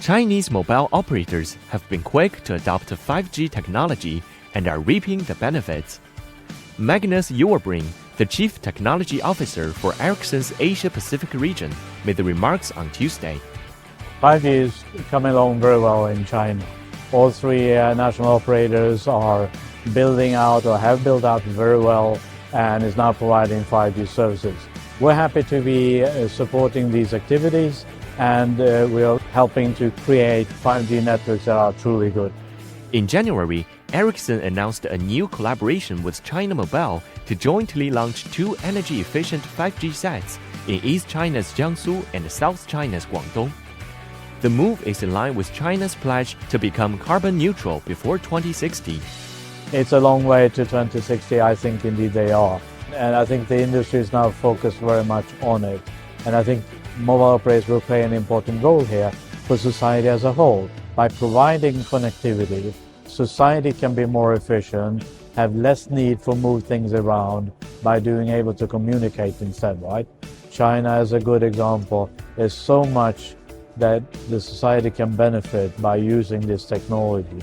Chinese mobile operators have been quick to adopt 5G technology and are reaping the benefits. Megnus Euerbring, the Chief Technology Officer for Ericson's Asia-Pacific region, made the remarks on Tuesday. 5G is coming along very well in China. All three national operators are building out or have built out very well and is now providing 5G services. We're happy to be supporting these activities, and we are helping to create 5G networks that are truly good. In January, Ericsson announced a new collaboration with China Mobile to jointly launch 2 energy-efficient 5G sets in East China's Jiangsu and South China's Guangdong. The move is in line with China's pledge to become carbon neutral before 2060. It's a long way to 2060, I think indeed they are. And I think the industry is now focused very much on it. And I think mobile operators will play an important role here for society as a whole. By providing connectivity, society can be more efficient, have less need for move things around by being able to communicate instead, right? China is a good example. There's so much that the society can benefit by using this technology.